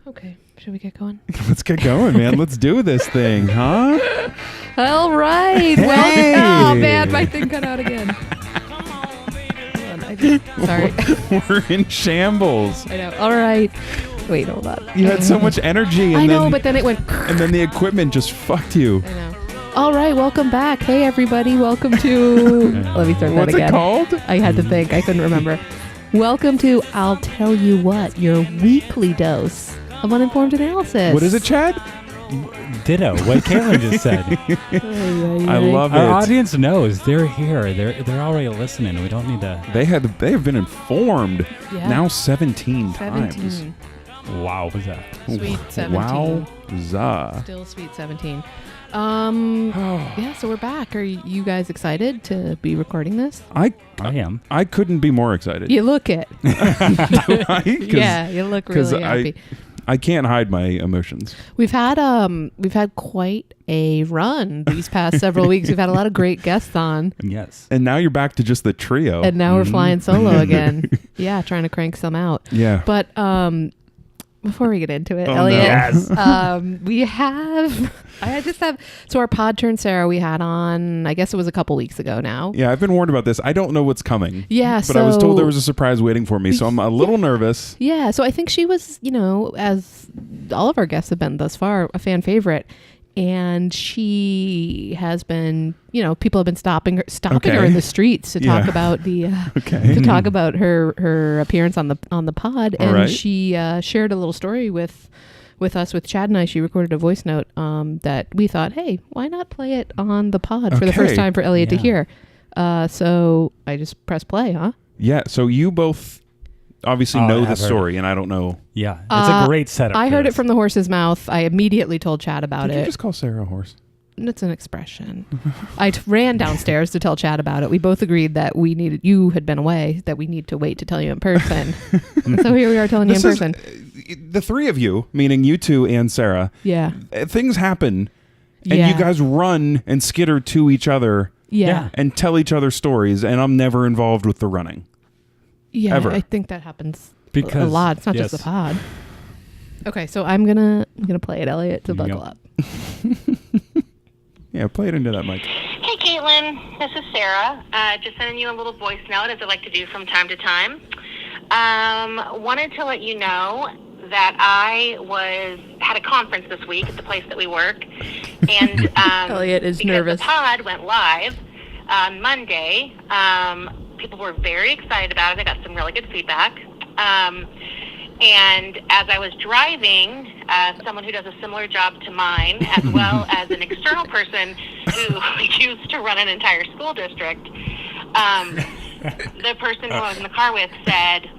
Okay. Should we get going? Let's get going, man. Let's do this thing, huh? All right. Hey. Well, oh, man. My thing cut out again. Sorry. We're in shambles. I know. All right. Wait, hold on. You had so much energy. And I know, then, but then it went... And then the equipment just fucked you. I know. All right. Welcome back. Hey, everybody. Welcome to... Let me start that again. What's it called? I had to think. I couldn't remember. Welcome to I'll Tell You What, your weekly dose of uninformed analysis. What is it, Chad? Ditto. What Caitlin just said. I love it. Our audience knows. They're here. They're already listening. We don't need to... They have been informed. Yeah. Now 17 times. 17. Wow, was that? Sweet 17. Wowza. Still sweet 17. Yeah, so we're back. Are you guys excited to be recording this? I am. I couldn't be more excited. You look it. Right? Yeah, you look really happy. I can't hide my emotions. We've had quite a run these past several weeks. We've had a lot of great guests on. Yes. And now you're back to just the trio. And now we're flying solo again. Yeah, trying to crank some out. Yeah. But before we get into it, Oh, Elliot, no. So our pod turn Sarah we had on, I guess it was a couple weeks ago now. Yeah, I've been warned about this. I don't know what's coming. Yeah, but I was told there was a surprise waiting for me, so I'm a little nervous. Yeah, so I think she was, as all of our guests have been thus far, a fan favorite. And she has been, people have been stopping her in the streets to talk about to talk about her appearance on the pod. And right. she shared a little story with us, with Chad and I. She recorded a voice note that we thought, hey, why not play it on the pod for the first time for Elliot to hear? So I just press play, huh? Yeah. So you both obviously know the story, and I don't know. Yeah, it's a great setup. I heard it from the horse's mouth. I immediately told Chad about Did it. you just call Sarah a horse? It's an expression. I ran downstairs to tell Chad about it. We both agreed that you had been away, that we need to wait to tell you in person. So here we are telling you in person. The three of you, meaning you two and Sarah. Yeah. Things happen, and you guys run and skitter to each other. Yeah. And tell each other stories, and I'm never involved with the running. Yeah, ever. I think that happens a lot. It's not just the pod. Okay, so I'm gonna play it, Elliot, to buckle up. Yeah, play it into that mic. Hey, Caitlin. This is Sarah. Just sending you a little voice note, as I like to do from time to time. Wanted to let you know that I had a conference this week at the place that we work, and Elliot is nervous. The pod went live on Monday. People were very excited about it. I got some really good feedback. And as I was driving, someone who does a similar job to mine, as well as an external person who used to run an entire school district, the person who I was in the car with said,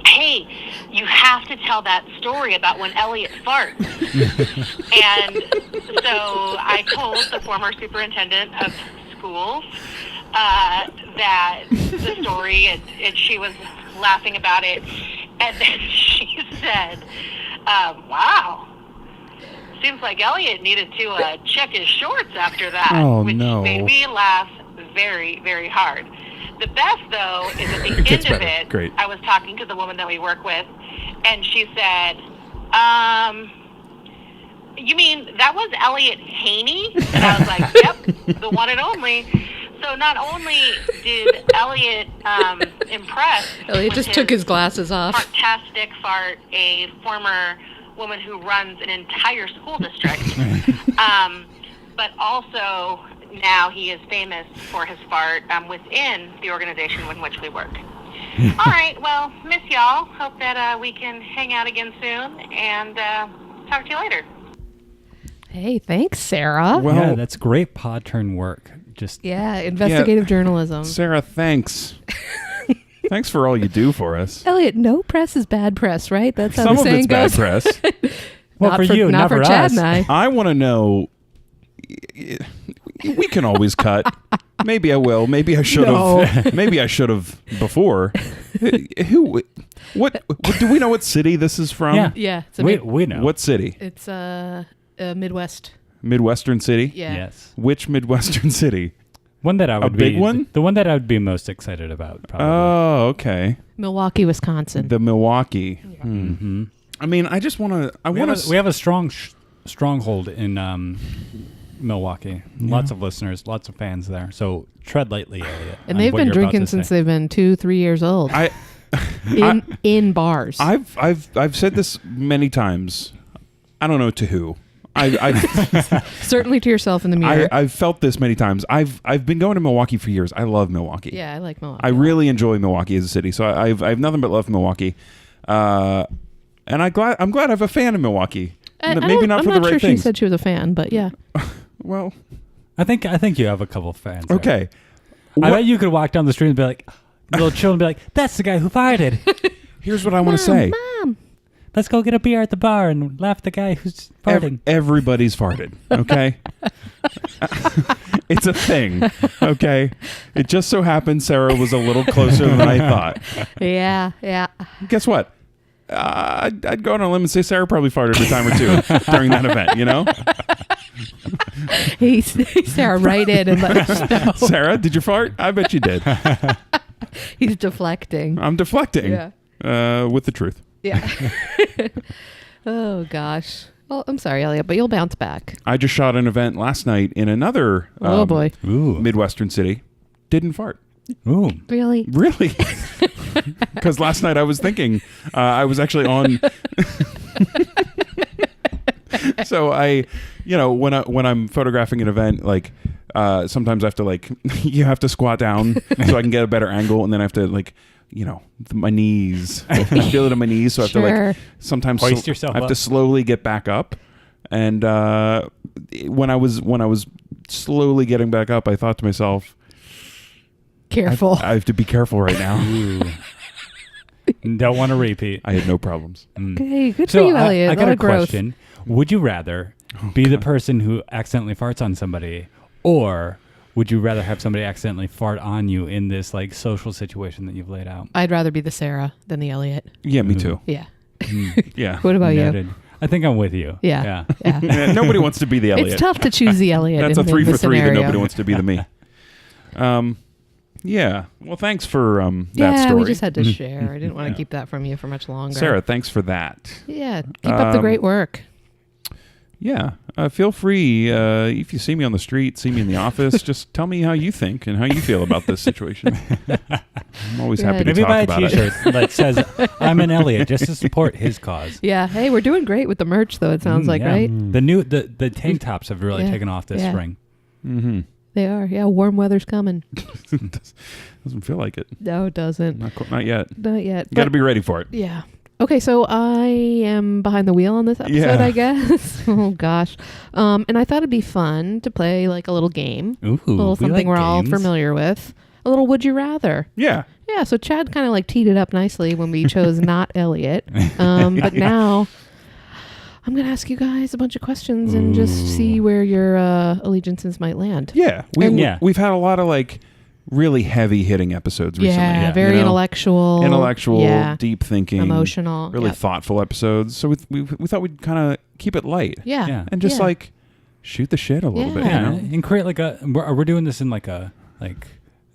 hey, you have to tell that story about when Elliot farts. And so I told the former superintendent of schools that the story, and she was laughing about it, and then she said, wow, seems like Elliot needed to check his shorts after that, which made me laugh very, very hard. The best, though, is at the end of it, Great. I was talking to the woman that we work with, and she said, you mean that was Elliot Haney? And I was like, yep, the one and only. So not only did Elliot impress... Elliot just took his glasses off. Fantastic fart, a former woman who runs an entire school district, but also now he is famous for his fart within the organization in which we work. All right, well, miss y'all. Hope that we can hang out again soon, and talk to you later. Hey, thanks, Sarah. Well, yeah, that's great pod turn work. Investigative journalism. Sarah, thanks. Thanks for all you do for us. Elliot, no press is bad press, right? That's how Some the of saying it's goes. bad press. Well, for you, not not for for Chad us. and I. I want to know. We can always cut. Maybe I will. Maybe I should have. Maybe I should have before. What? Do we know what city this is from? Yeah. Yeah. It's We know. What city? It's Midwest. Midwestern city? Yeah. Yes. Which Midwestern city? One that I would big one? The one that I would be most excited about, probably. Oh, okay. Milwaukee, Wisconsin. The Milwaukee. Yeah. Mm-hmm. I mean, I just want to. We have a strong stronghold in Milwaukee. Lots of listeners, lots of fans there. So tread lightly, Elliot. And they've been drinking since they've been 2-3 years old. In bars. I've said this many times. I don't know to who. I certainly to yourself in the mirror. I've felt this many times. I've been going to Milwaukee for years. I love Milwaukee. Yeah, I like Milwaukee. I really enjoy Milwaukee as a city. So I have nothing but love for Milwaukee. And I'm glad I have a fan in Milwaukee. Maybe not for the right things. I'm not sure she said she was a fan, but yeah. Well, I think you have a couple of fans. Okay. I bet you could walk down the street and be like, little children and be like, that's the guy who farted. Here's what I want to say. Mom. Let's go get a beer at the bar and laugh at the guy who's farting. Everybody's farted, okay? It's a thing, okay? It just so happened Sarah was a little closer than I thought. Yeah. Guess what? I'd go on a limb and say Sarah probably farted a time or two during that event, you know? Hey, Sarah, right in and let us know. Sarah, did you fart? I bet you did. He's deflecting. I'm deflecting with the truth. Yeah. Oh, gosh. Well, I'm sorry, Elliot, but you'll bounce back. I just shot an event last night in another boy. Midwestern city. Didn't fart. Ooh. Really? Really? Because last night I was thinking, I was actually on. So when I'm photographing an event, like sometimes I have to you have to squat down so I can get a better angle, and then I have to my knees. I feel it in my knees, so I have to sometimes hoist yourself I have up. to slowly get back up. And when I was slowly getting back up, I thought to myself, careful. I have to be careful right now. Don't want to repeat. I had no problems. Okay, good for you, Elliot. I got a growth. question. Would you rather be the person who accidentally farts on somebody, or would you rather have somebody accidentally fart on you in this social situation that you've laid out? I'd rather be the Sarah than the Elliot. Yeah, me too. Yeah. Yeah. What about Noted. you? I think I'm with you. Yeah. Nobody wants to be the Elliot. It's tough to choose the Elliot. That's a 3 for 3 scenario. that nobody wants to be the me. Yeah. Well, thanks for that story. We just had to share. I didn't want to keep that from you for much longer. Sarah, thanks for that. Yeah. Keep up the great work. Yeah. Feel free, if you see me on the street, see me in the office, just tell me how you think and how you feel about this situation. I'm always happy to Maybe talk buy about a T-shirt that says, I'm an Elliot, just to support his cause. Yeah. Hey, we're doing great with the merch, though, it sounds like, right? The tank tops have really taken off this spring. Mm-hmm. They are. Yeah, warm weather's coming. Doesn't feel like it. No, it doesn't. Not yet. Not yet. You got to be ready for it. Yeah. Okay, so I am behind the wheel on this episode, I guess. Oh, gosh. And I thought it'd be fun to play a little game. Ooh, a little something we're all games. familiar with. A little Would You Rather. Yeah. Yeah, so Chad kind of teed it up nicely when we chose not Elliot. But now I'm going to ask you guys a bunch of questions and just see where your allegiances might land. Yeah. We've had a lot of really heavy hitting episodes recently. Yeah, very intellectual. Deep thinking. Emotional. Really thoughtful episodes. So we thought we'd kind of keep it light. Yeah. And just shoot the shit a little bit. Yeah. And create we're doing this in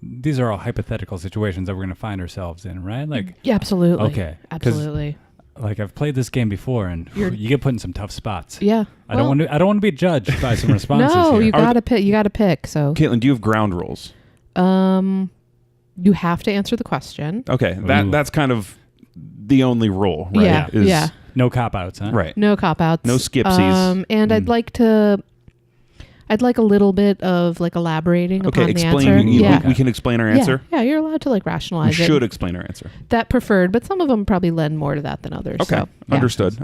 these are all hypothetical situations that we're going to find ourselves in, right? Yeah, absolutely. Okay. Absolutely. I've played this game before, and you get put in some tough spots. Yeah. I don't want to be judged by some responses. No, here. you got to pick. You got to pick. So, Caitlin, do you have ground rules? You have to answer the question. Okay, that's kind of the only rule, right? Yeah. No cop outs, huh? Right. No cop outs. No skipsies. And I'd like a little bit of elaborating upon the answer. We can explain our answer. Yeah, you're allowed to rationalize we it. should explain our answer. That preferred, but some of them probably lend more to that than others. Okay, so, yeah. Understood.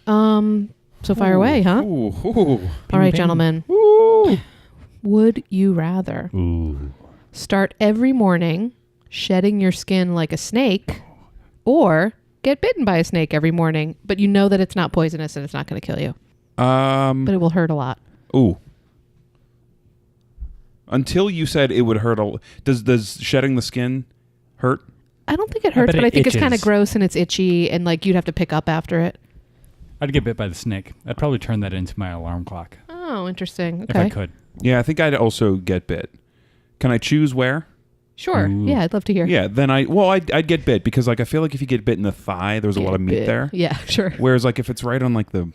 So fire away, huh? Ooh. All right, gentlemen. Ooh. Would you rather Ooh. start every morning shedding your skin like a snake, or get bitten by a snake every morning, but you know that it's not poisonous and it's not going to kill you? But it will hurt a lot. Ooh. Until you said it would hurt does shedding the skin hurt? I don't think it hurts, but I think it's kind of gross and it's itchy and you'd have to pick up after it. I'd get bit by the snake. I'd probably turn that into my alarm clock. Oh, interesting. Okay. If I could. Yeah, I think I'd also get bit. Can I choose where? Sure. Ooh. Yeah, I'd love to hear. Yeah, then I'd get bit because like I feel like if you get bit in the thigh, there's a lot of meat there. Yeah, sure. Whereas like if it's right on like the,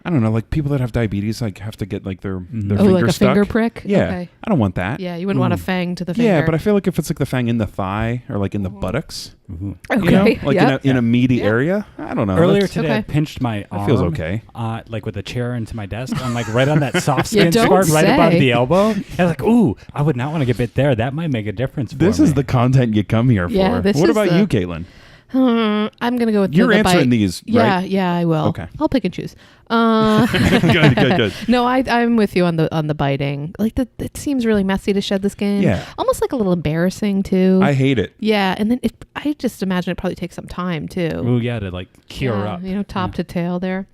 I don't know, like people that have diabetes like have to get like their Oh, finger like a stuck. finger prick? Yeah, Okay. I don't want that. Yeah, you wouldn't want a fang to the finger. Yeah, but I feel like if it's like the fang in the thigh or like in the buttocks, Okay. you know, like yeah. in a meaty Yeah. area. I don't know. Earlier That's- today, I Okay. pinched my arm. That feels okay. Like with a chair into my desk. I'm like right on that soft Yeah, skin don't part, right above say. the elbow. And I was like, ooh, I would not want to get bit there. That might make a difference for This me. is the content you come here Yeah, for. this What is about the- you, Caitlin? I'm going to go with You're the answering bite. these, Yeah, right? yeah, I will. Okay. I'll pick and choose. Good. No, I'm with you on the biting. Like it seems really messy to shed the skin. Yeah. Almost like a little embarrassing too. I hate it. Yeah, and then I just imagine it probably takes some time too. Ooh, yeah, to like cure Yeah, up. You know, top to tail there.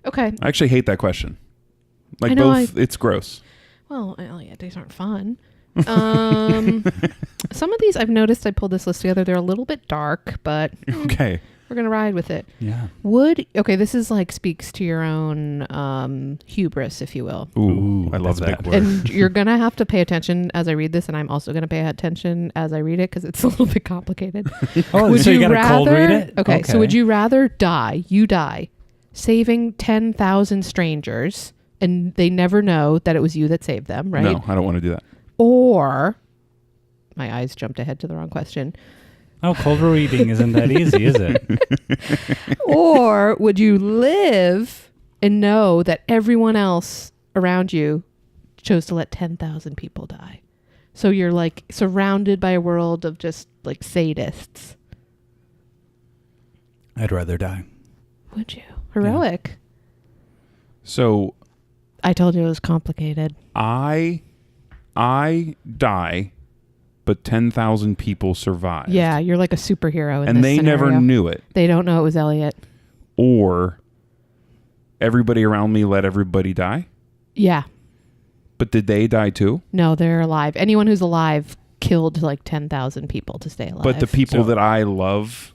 Okay. I actually hate that question. Like I know, both, it's gross. Well, yeah, days aren't fun. Some of these I've noticed. I pulled this list together. They're a little bit dark, but Okay. we're gonna ride with it. Yeah. This is like speaks to your own hubris, if you will. Ooh, I love that's that bad. word. And you're gonna have to pay attention as I read this, and I'm also gonna pay attention as I read it because it's a little bit complicated. Oh, so you got to cold read it? Okay, so would you rather die, saving 10,000 strangers, and they never know that it was you that saved them, right? No, I don't want to do that. Or, my eyes jumped ahead to the wrong question. Oh, cold reading isn't that easy, is it? Or would you live and know that everyone else around you chose to let 10,000 people die? So you're like surrounded by a world of just like sadists. I'd rather die. Would you? Heroic. So I told you it was complicated. I die, but 10,000 people survive. Yeah, you're like a superhero in And this they scenario. never knew it. They don't know it was Elliot. Or everybody around me let everybody die. Yeah. But did they die too? No, they're alive. Anyone who's alive killed like 10,000 people to stay alive. But the people So- that I love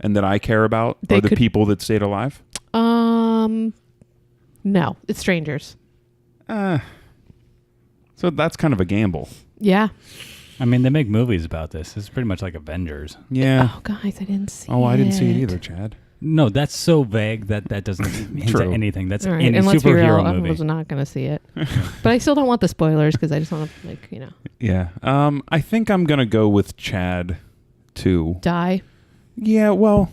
and that I care about They are the could- people that stayed alive? No, it's strangers. So that's kind of a gamble. Yeah. I mean, they make movies about this. It's pretty much like Avengers. Yeah. Oh, guys, I didn't see it. Oh, I didn't see it either, Chad. No, that's so vague that doesn't hint True. at anything. That's All right, in a and let's be real, superhero I movie. was not going to see it. But I still don't want the spoilers because I just want to, like, Yeah. I think I'm going to go with Chad too. die. Yeah, well,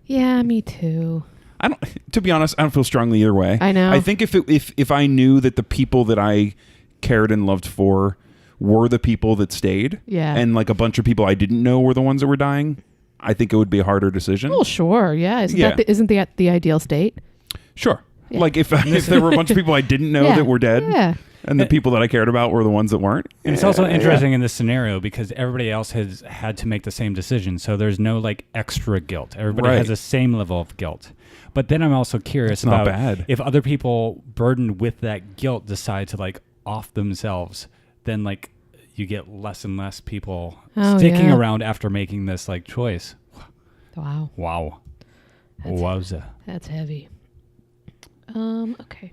Yeah, me too. I don't. To be honest, I don't feel strongly either way. I know. I think if I knew that the people that I cared and loved for were the people that stayed, Yeah. and like a bunch of people I didn't know were the ones that were dying, I think it would be a harder decision. Well, sure. Yeah. Isn't the ideal state? Sure. Yeah. Like if there were a bunch of people I didn't know Yeah. that were dead, Yeah. and the people that I cared about were the ones that weren't. And it's also interesting in this scenario because everybody else has had to make the same decision. So there's no like extra guilt. Everybody Right. has the same level of guilt. But then I'm also curious It's not about bad. if other people burdened with that guilt decide to like off themselves, then like you get less and less people sticking yeah. around after making this like choice. Wow. Wow. That's- Wowza. That's heavy. Okay.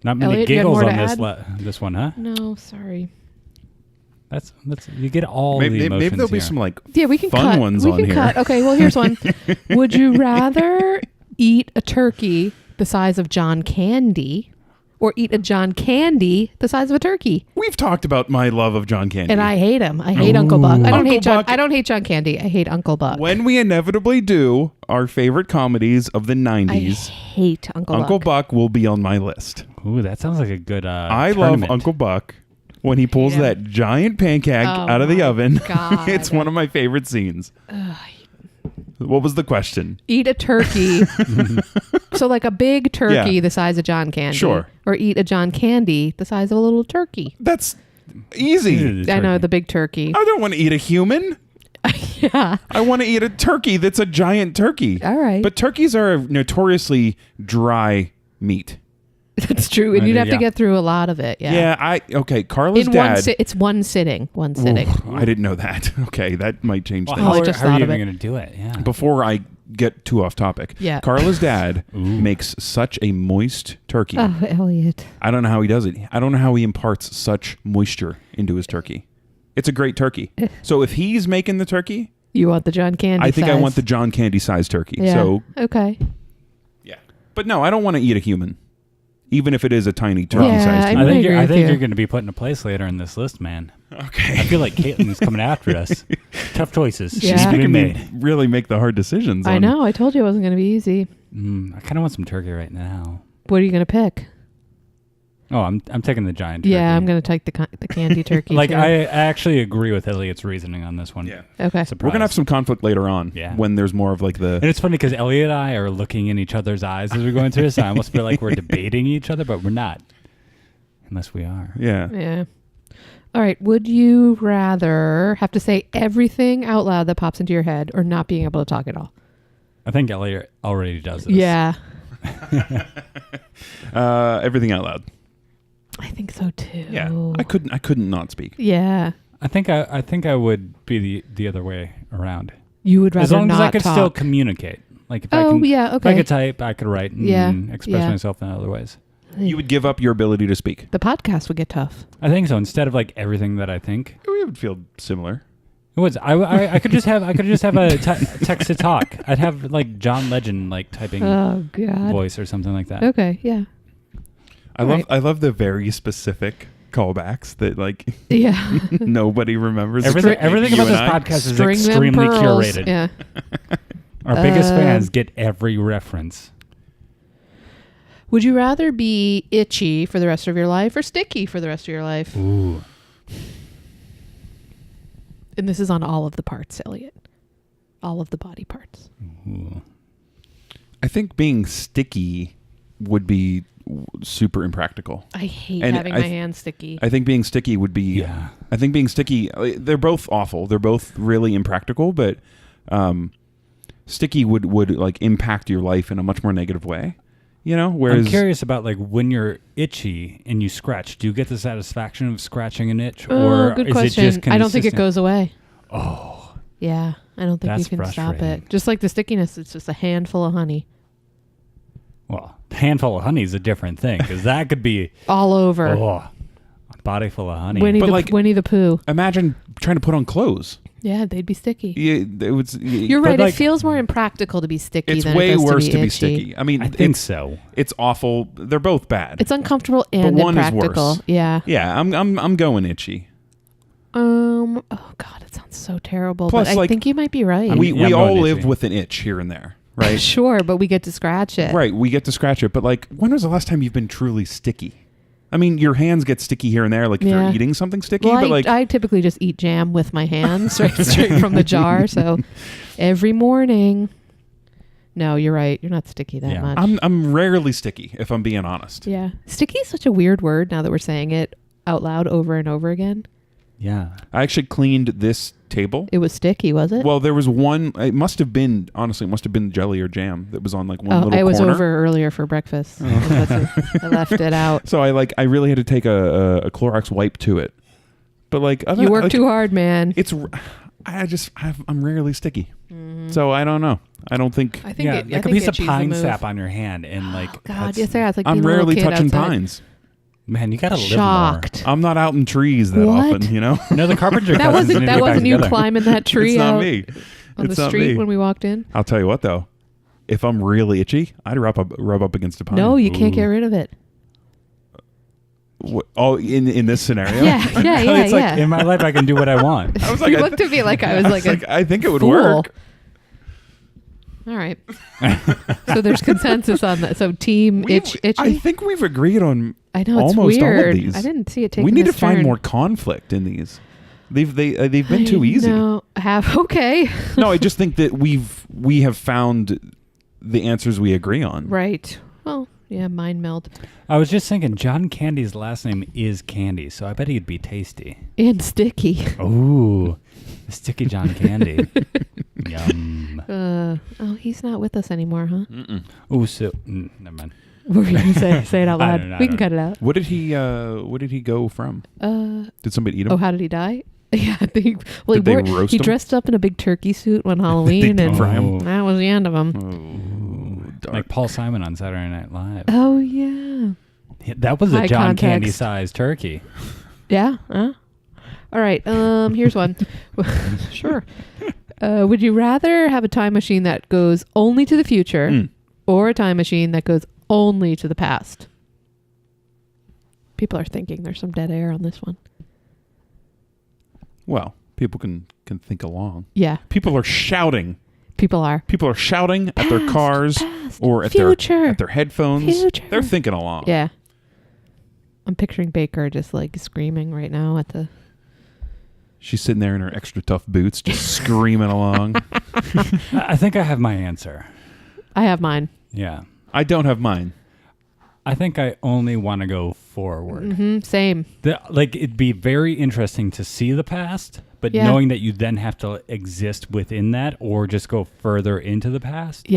Not many Elliot, you had giggles more on to this one, huh? No, sorry. That's you get all the Maybe emotions there'll be here. some like Yeah, we can fun cut. ones we on can here. cut. Okay, well, here's one. Would you rather eat a turkey the size of John Candy or eat a John Candy the size of a turkey? We've talked about my love of John Candy. And I hate him. I hate Uncle Buck. I don't Uncle hate John. Buck- I don't hate John Candy. I hate Uncle Buck. When we inevitably do our favorite comedies of the I 90s, hate Uncle Uncle Buck. Buck will be on my list. Ooh, that sounds like a good I love tournament. Uncle Buck when he pulls Yeah. that giant pancake out of the my oven. God. It's one of my favorite scenes. What was the question? Eat a turkey. So like a big turkey Yeah. the size of John Candy. Sure. Or eat a John Candy the size of a little turkey. That's easy. The I know, turkey. the big turkey. I don't want to eat a human. Yeah. I want to eat a turkey that's a giant turkey. All right. But turkeys are a notoriously dry meat. That's true. And I you'd do, have to yeah. get through a lot of it. Yeah. Okay, Carla's In dad. it's one sitting. One Ooh, sitting. I didn't know that. Okay, that might change Well, things. Oh, I how, just how are thought you of even it. going to do it? Yeah. Before I get too off topic, Yeah. Carla's dad makes such a moist turkey. Oh, Elliot. I don't know how he does it. I don't know how he imparts such moisture into his turkey. It's a great turkey. So if he's making the turkey, You want the John Candy I think size. I want the John Candy sized turkey. Yeah. So okay. yeah, but no, I don't want to eat a human, even if it is a tiny turkey Yeah, sized. I I agree think you're, I with think you. you're going to be put in a place later in this list, man. Okay. I feel like Caitlin's coming after us. Tough choices. Yeah. She's going to be making made. me really make the hard decisions. I know. I told you it wasn't going to be easy. I kind of want some turkey right now. What are you going to pick? Oh, I'm taking the giant turkey. Yeah, I'm going to take the candy turkey. Like, too. I actually agree with Elliot's reasoning on this one. Yeah. Okay. Surprise. We're gonna have some conflict later on. Yeah. When there's more of like And the. it's funny because Elliot and I are looking in each other's eyes as we're going through this. I almost feel like we're debating each other, but we're not. Unless we are. Yeah. Yeah. All right. Would you rather have to say everything out loud that pops into your head or not being able to talk at all? I think Elliot already does this. Yeah. Everything out loud. I think so too. Yeah. I couldn't not speak. Yeah. I think I would be the other way around. You would rather As long not as I could talk. still communicate. Like if I Oh, can, yeah, if I okay. could type, I could write and Yeah, express yeah. myself in other ways. You would give up your ability to speak. The podcast would get tough. I think so. Instead of like everything that I think, We would feel similar. it was. I could just have a text to talk. I'd have like John Legend like typing Oh God. voice or something like that. Okay. Yeah. I love the very specific callbacks that like Yeah. nobody remembers. Everything except maybe everything you about this and I. podcast is String them extremely pearls. curated. Yeah. Our biggest fans get every reference. Would you rather be itchy for the rest of your life or sticky for the rest of your life? Ooh. And this is on all of the parts, Elliot. All of the body parts. Ooh. I think being sticky would be super impractical. I hate And having my hands sticky. I think being sticky would be. Yeah. I think being sticky. They're both awful. They're both really impractical. But sticky would like impact your life in a much more negative way. You know. Whereas I'm curious about like when you're itchy and you scratch. Do you get the satisfaction of scratching an itch, or good is question. it just I don't think it consistent? goes away. Oh, Yeah, I don't think That's you can stop frustrating. it. Just like the stickiness, it's just a handful of honey well, a handful of honey is a different thing because that could be all over. a body full of honey. Winnie But the like- Winnie the Pooh. imagine trying to put on clothes. Yeah, they'd be sticky. It would. You're But right. like- it feels more impractical to be sticky It's than way it does worse to to be itchy. sticky. I mean, I think it's so. it's awful. They're both bad. It's uncomfortable and one is impractical. worse. Yeah. Yeah, I'm going itchy. Oh God, it sounds so terrible. Plus, but I like, think you might be right. I'm We all going live itchy. with an itch here and there, right? Sure, but we get to scratch it. Right, we get to scratch it, but like, when was the last time you've been truly sticky? I mean, your hands get sticky here and there, like if Yeah. you're eating something sticky, Well, but like, I typically just eat jam with my hands right straight from the jar. So every morning. No, you're right. You're not sticky that Yeah. much. I'm rarely sticky, if I'm being honest. Yeah. Sticky is such a weird word now that we're saying it out loud over and over again. Yeah. I actually cleaned this table. It was sticky, was it? Well, there was one. It must have been jelly or jam that was on like one little I was corner. over earlier for breakfast. I left it out. So I really had to take a Clorox wipe to it. But like, other, You work like, too hard, man. I'm rarely sticky. So I don't know. I don't think I think Yeah, it, I like a think piece of itchy's the pine move. sap on your hand and like God, that's- yes, yeah, it's like I'm being a little rarely kid touching outside. pines. Man, you gotta live Shocked. I'm not out in trees that What? often, you know. more. No, the carpenter That cousins wasn't need to get back you together. climbing that tree It's not out me. on It's the not street me. when we walked in. I'll tell you what though. If I'm really itchy, I'd rub up against a pine. No, you can't Ooh. get rid of it. Oh, in this scenario? Yeah, yeah, It's yeah. like in my life I can do what I want. I was like, You looked at me like I was like a I think it would fool. work. All right. So there's consensus on that. So team itchy. I think we've agreed on I know it's almost all of weird. these. I didn't see it taking we need to this find turn. more conflict in these. They've been too easy. No, okay. No, I just think that we have found the answers we agree on. Right. Well, yeah, mind meld I was just thinking John Candy's last name is Candy, so I bet he'd be tasty. and sticky. Ooh. Sticky John Candy. Yum. He's not with us anymore, huh? Ooh, so never mind. What were you gonna say? Say it out I loud. don't know, We I can don't cut it out. What did he go from? Did somebody eat him? Oh, how did he die? Yeah, I think. Well, Did they he roast he him? dressed up in a big turkey suit one Halloween, deep and fry him? that was the end of him. Oh, dark. Like Paul Simon on Saturday Night Live. Oh yeah, That was a High John context. Candy sized turkey. yeah. All right. Here's one. Sure. Would you rather have a time machine that goes only to the future or a time machine that goes only to the past? People are thinking. There's some dead air on this one. Well, people can think along. Yeah. People are shouting. People are. People are shouting at their cars or at future, their headphones. Future. They're thinking along. Yeah. I'm picturing Baker just like screaming right now at the... She's sitting there in her extra tough boots, just screaming along. I think I have my answer. I have mine. Yeah. I don't have mine. I think I only want to go forward. Mm-hmm, same. It'd be very interesting to see the past, but knowing that you then have to exist within that or just go further into the past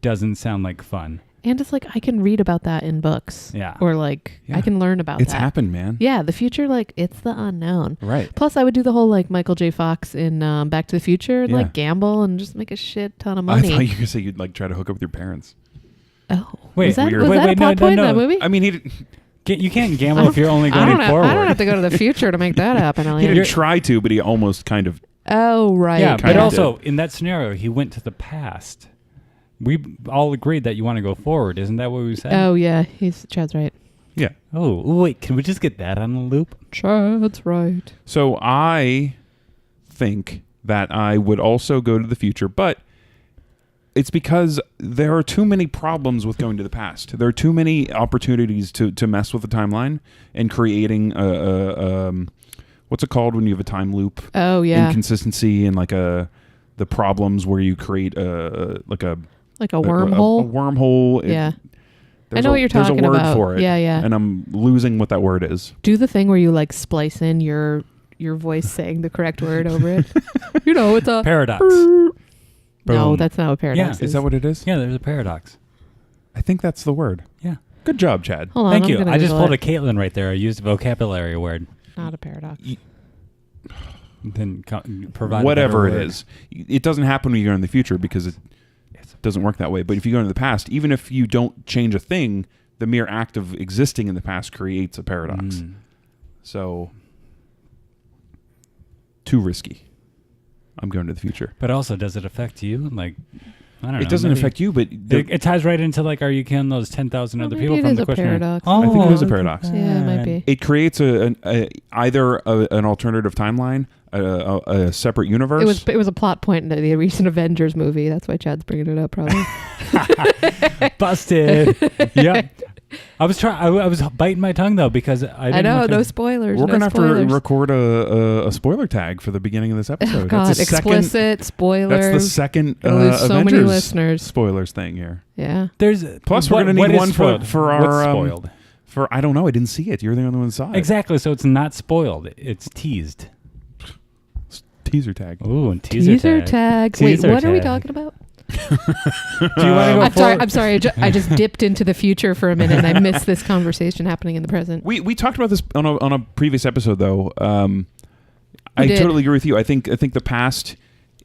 doesn't sound like fun. And it's like I can read about that in books. Yeah. Or like I can learn about it's that. It's happened, man. Yeah, the future, like it's the unknown. Right. Plus I would do the whole like Michael J. Fox in Back to the Future and like gamble and just make a shit ton of money. I thought you were going to say you'd like try to hook up with your parents. Oh. Wait, was that a plot point in that movie? I mean, he didn't... You can't gamble if you're only going forward. I don't have to go to the future to make that happen, Elliot. He didn't try to, but he almost kind of... Oh, right. Yeah, but Kinda also, in that scenario, he went to the past. We all agreed that you want to go forward. Isn't that what we said? Oh, yeah. Chad's right. Yeah. Oh, wait. Can we just get that on the loop? Chad's right. So I think that I would also go to the future, but it's because there are too many problems with going to the past. There are too many opportunities to mess with the timeline and creating what's it called when you have a time loop? Oh, yeah. Inconsistency and the problems where you create a wormhole. A wormhole. Yeah. I know what you're talking about. There's a word for it. Yeah, yeah. And I'm losing what that word is. Do the thing where you like splice in your voice saying the correct word over it. It's a paradox. No, that's not what paradox is. Is that what it is? Yeah, there's a paradox. I think that's the word. Yeah. Good job, Chad. Hold on, Thank I'm you. gonna I just Google pulled it. a Caitlin right there. I used a vocabulary word. Not a paradox. Then provide whatever a it word. is. It doesn't happen when you go in the future because it doesn't work that way. But if you go into the past, even if you don't change a thing, the mere act of existing in the past creates a paradox. So, too risky. I'm going to the future. But also, does it affect you? Like, I don't know. It doesn't affect you, but it ties right into are you killing those 10,000 other people maybe from it the is a question? paradox. Oh, I think it is a paradox. Yeah, it might be. It creates either an alternative timeline, a separate universe. It was a plot point in the recent Avengers movie. That's why Chad's bringing it up, probably. Busted. Yep. I was biting my tongue though because I know no spoilers. We're no gonna have spoilers. to record a spoiler tag for the beginning of this episode. Oh, God, that's the explicit spoilers. That's the second Gonna lose so many Avengers listeners. spoilers thing here. Yeah. Plus we're gonna need one for our What's spoiled. For I don't know. I didn't see it. You're the only one who saw it. Exactly. So it's not spoiled. It's teased. Teaser tag. Ooh, and teaser tag. Teaser Wait, what are we tag. talking about? Do you want to go I'm sorry. I just dipped into the future for a minute and I missed this conversation happening in the present. We talked about this on a previous episode though. I did. totally agree with you. I think the past,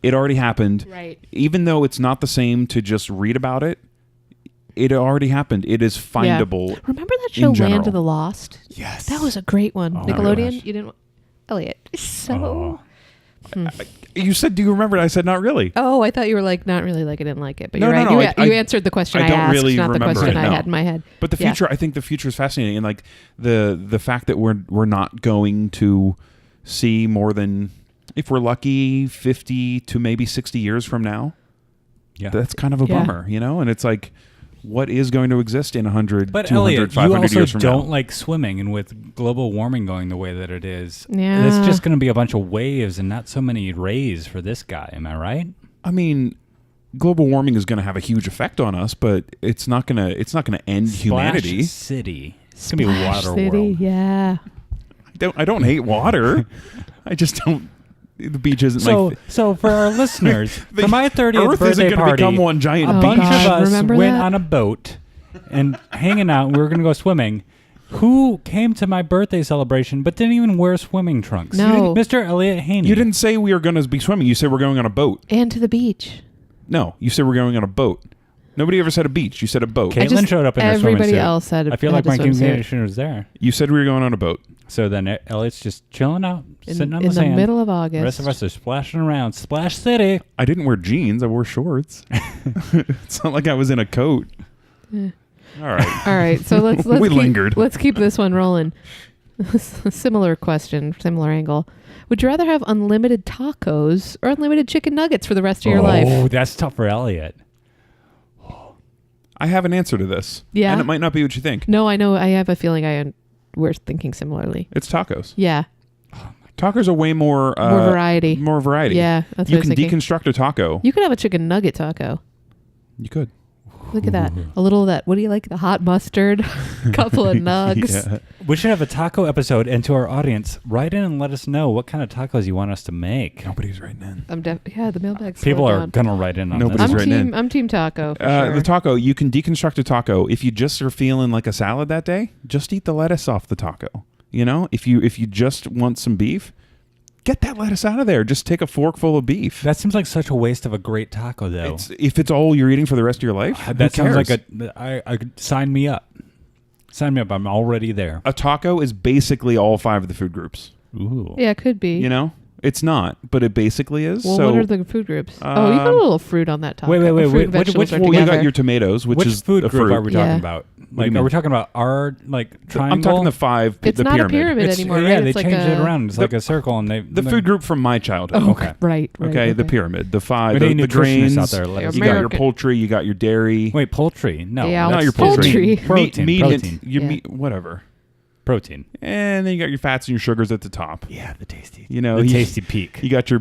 it already happened. Right. Even though it's not the same to just read about it, it already happened. It is findable. Yeah. Remember that show in general. Land of the Lost? Yes. That was a great one. Oh, Nickelodeon. gosh. You didn't. Elliot. So. You said, "Do you remember it?" I said, "Not really." Oh, I thought you were like, not really, like I didn't like it. But No, you're no, right. no, You I answered the question I don't asked, really not the remember question it, I no. had in my head. But the future, I think the future is fascinating, and like the fact that we're not going to see more than, if we're lucky, 50 to maybe 60 years from now. Yeah. That's kind of a bummer, And it's like, what is going to exist in 100, But 200, Elliot, 500 you also years from don't now? like swimming, and with global warming going the way that it is, Yeah. it's just going to be a bunch of waves and not so many rays for this guy. Am I right? I mean, global warming is going to have a huge effect on us, but it's not going to end humanity. Splash City. It's going to be a Splash water City, world. yeah. I don't hate water. I just don't. The beach isn't my. So for our listeners, The for my 30th Earth birthday isn't going to party, become one giant a Oh, bunch beach. God. of us Remember went that? on a boat and hanging out. We were going to go swimming. Who came to my birthday celebration but didn't even wear swimming trunks? No. Mr. Elliot Haney. You didn't say we were going to be swimming. You said we're going on a boat. And to the beach. No, you said we're going on a boat. Nobody ever said a beach. You said a boat. Caitlin showed up in her swimming Everybody suit. else said I feel had like a my swimsuit. communication was there. You said we were going on a boat. So then Elliot's just chilling out, sitting on in the sand. the middle of August. The rest of us are splashing around. Splash City. I didn't wear jeans. I wore shorts. It's not like I was in a coat. Yeah. All right. All right. So let's lingered. Let's keep this one rolling. Similar question, similar angle. Would you rather have unlimited tacos or unlimited chicken nuggets for the rest of your life? Oh, that's tough for Elliot. I have an answer to this. Yeah. And it might not be what you think. No, I know. I have a feeling we're thinking similarly. It's tacos. Yeah. Tacos are way more... more variety. More variety. Yeah. That's You what I was can thinking. deconstruct a taco. You could have a chicken nugget taco. You could. Look at that. A little of that. What do you like? The hot mustard? Couple of nugs. Yeah. We should have a taco episode, and to our audience, write in and let us know what kind of tacos you want us to make. Nobody's writing in. The mailbag's People slowed are down. going to write in on Nobody's this. writing in. I'm team taco for sure. The taco, you can deconstruct a taco. If you just are feeling like a salad that day, just eat the lettuce off the taco. You know, if you just want some beef, get that lettuce out of there. Just take a forkful of beef. That seems like such a waste of a great taco, though. If it's all you're eating for the rest of your life, That who sounds cares? like I sign me up. Sign me up. I'm already there. A taco is basically all 5 of the food groups. Ooh. Yeah, it could be. You know, it's not, but it basically is. Well, so, what are the food groups? You got a little fruit on that taco. Wait, Fruit and which vegetables are well, you together. got your tomatoes, which is food a group fruit. are we Yeah. talking about? What do you Like, are mean? we talking about our triangle? I'm talking the 5. It's the not pyramid. a pyramid It's- anymore, yeah, right? they It's like changed it a- around. It's like a circle, and The food group from my childhood. Oh, Okay. right. Okay, the pyramid, the 5, Any the grains. nutritionists out there, let us You know. got your American. poultry, you got your dairy. Wait, poultry? No, Yeah, not that's your poultry. Protein. meat, Protein. your Yeah. meat, whatever. Protein. And then you got your fats and your sugars at the top. Yeah, the tasty. You know, the tasty peak. You got your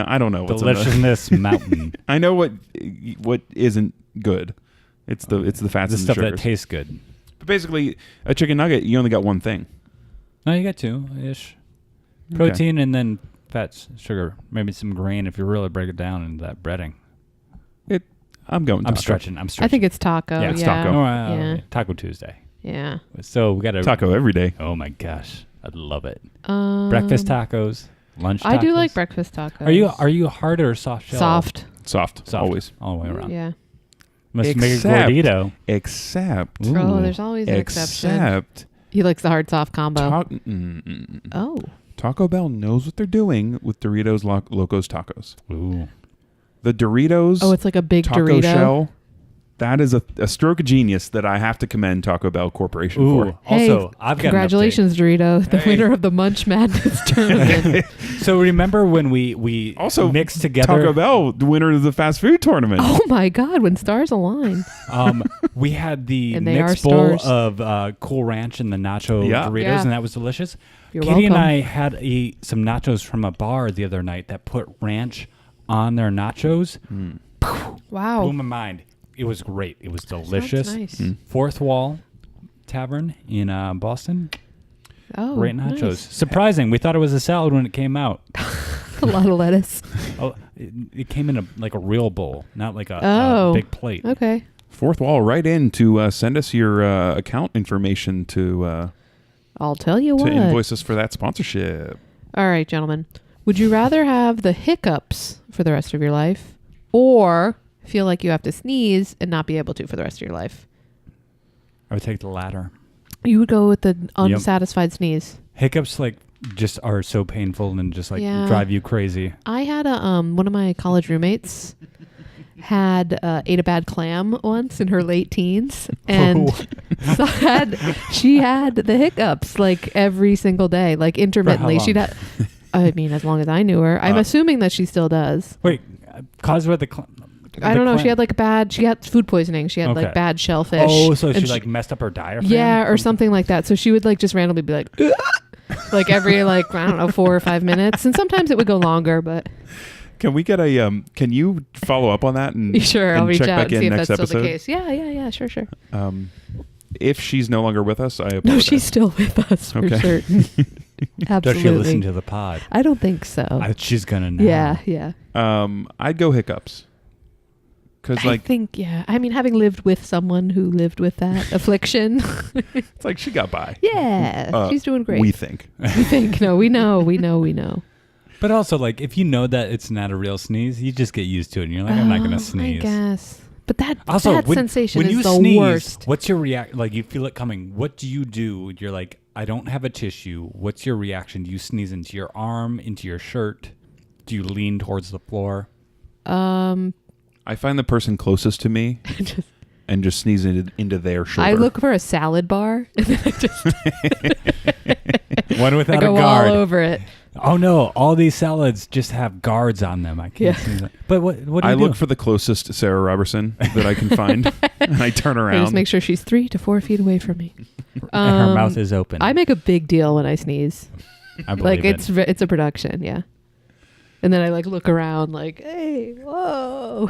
I don't know what's on the, Deliciousness mountain. I know what isn't good. It's the fats The and the stuff sugars. that tastes good. But basically, a chicken nugget, you only got one thing. No, you got 2-ish. Protein and then fats, sugar, maybe some grain if you really break it down into that breading. I'm going. I'm taco. stretching. I think it's taco. Yeah, Yeah, it's taco. Yeah. Taco Tuesday. Yeah. So we got a Taco every day. Oh my gosh, I love it. Breakfast tacos, lunch. Tacos. I do like breakfast tacos. Are you hard or soft shell? Soft. Always. all the way around. Yeah. Must make a Except- gordito. Except. Ooh. Oh, there's always an exception. Except. He likes the hard soft combo. Oh. Taco Bell knows what they're doing with Doritos Locos Tacos. Ooh. The Doritos Oh, it's like a big taco Dorito. shell. That is a stroke of genius that I have to commend Taco Bell Corporation Ooh. for. Hey, Also, I've got congratulations, Dorito, the winner of the Munch Madness tournament. an update. So remember when we Also mixed together Taco Bell, the winner of the fast food tournament. Oh my God! When stars align. We had the And they are mixed bowl stars. of Cool Ranch and the nacho Yeah. Doritos, Yeah. and that was delicious. You're Katie and welcome. I had some nachos from a bar the other night that put ranch on their nachos. Wow. Blew my mind. It was great. It was delicious. Sounds nice. Fourth Wall Tavern in Boston. Oh, Great nachos. nice. Surprising. We thought it was a salad when it came out. A lot of lettuce. Oh, it came in a real bowl, not like a Oh. big plate. Okay. Fourth Wall, right in to send us your account information to I'll tell you what. invoice us for that sponsorship. All right, gentlemen. Would you rather have the hiccups for the rest of your life or feel like you have to sneeze and not be able to for the rest of your life? I would take the latter. You would go with the unsatisfied sneeze. Hiccups just are so painful and just Yeah. drive you crazy. I had one of my college roommates had ate a bad clam once in her late teens, and so she had the hiccups like every single day, like intermittently. long? She'd had, I mean, as long as I knew her. I'm assuming that she still does. Wait, caused by the I don't know. She had she had food poisoning. She had like bad shellfish. Oh, so and she messed up her diaphragm? yeah, or something like that. So she would just randomly be like, like every I don't know 4 or 5 minutes, and sometimes it would go longer. But Can we get a can you follow up on that and sure, and I'll reach check out back and in see if next that's still episode? the case. Yeah, sure. If she's no longer with us, I apologize. No, she's still with us for Okay. certain. Does Absolutely. she listen to the pod? I don't think so. She's gonna know. Yeah. I'd go hiccups. Because I think, I mean, having lived with someone who lived with that affliction, it's like she got by. yeah, she's doing great. We think. We think. No, we know. But also, if you know that it's not a real sneeze, you just get used to it, and you're like, I'm not gonna sneeze. I guess. But Also, that when sensation you is the sneeze, worst. what's your react? You feel it coming. What do? You're like, I don't have a tissue. What's your reaction? Do you sneeze into your arm, into your shirt? Do you lean towards the floor? I find the person closest to me and just sneeze into their shoulder. I look for a salad bar and then I just one without I go a guard. all over it. Oh no! All these salads just have guards on them. I can't see that. But what do you do? look for the closest Sarah Robertson that I can find, and I turn around. I just make sure she's 3 to 4 feet away from me. And her mouth is open. I make a big deal when I sneeze. I believe it's a production, yeah. And then I like look around like, hey, whoa.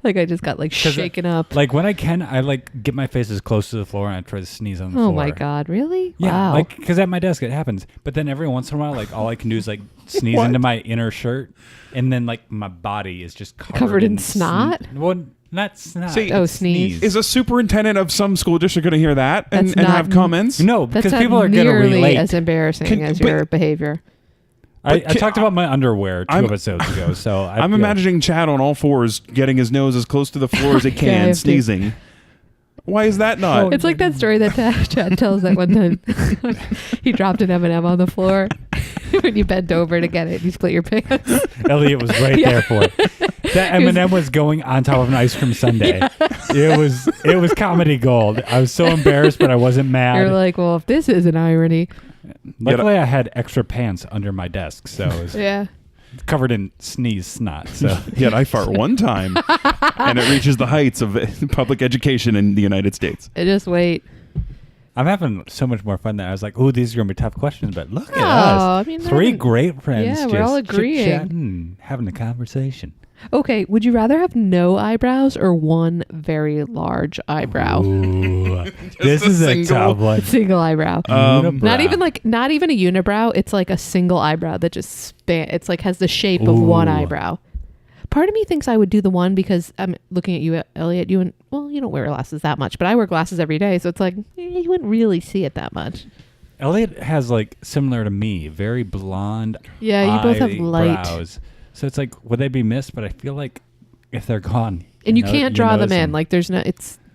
Like I just got like shaken up. Like when I can, I like get my face as close to the floor and I try to sneeze on the floor. Oh my God, really? Yeah, wow. like because at my desk it happens. But then every once in a while, like all I can do is like sneeze into my inner shirt, and then like my body is just covered in snot. Well, not snot. See, sneeze. Is a superintendent of some school district going to hear that and have comments? No, That's because people are going to relate. nearly as embarrassing as your behavior. I talked about my underwear 2 episodes ago, so I'm imagining Chad on all fours getting his nose as close to the floor as he can, sneezing. Why is that not? It's like that story that Chad tells that one time. He dropped an M&M on the floor. When you bent over to get it, you split your pants. Elliot was right there for it. That M&M was going on top of an ice cream sundae. Yeah. It was comedy gold. I was so embarrassed, but I wasn't mad. You're like, well, if this is an irony. Luckily, I had extra pants under my desk, so it was covered in sneeze snot. So Yet I fart one time, and it reaches the heights of public education in the United States. Just wait. I'm having so much more fun there. I was like, "Ooh, these are gonna be tough questions," but look at us, I mean, 3 great friends. Yeah, we're all agreeing, chit-chatting, having a conversation. Okay, would you rather have no eyebrows or one very large eyebrow? Ooh, this is a tough one. Single eyebrow. Not even a unibrow. It's like a single eyebrow that just it's like has the shape of one eyebrow. Part of me thinks I would do the one because I'm looking at you, Elliot. You don't wear glasses that much, but I wear glasses every day, so it's like you wouldn't really see it that much. Elliot has like similar to me, very blonde. Yeah, you both have light brows. So it's like, would they be missed? But I feel like if they're gone, and you can't draw them in. Like there's no,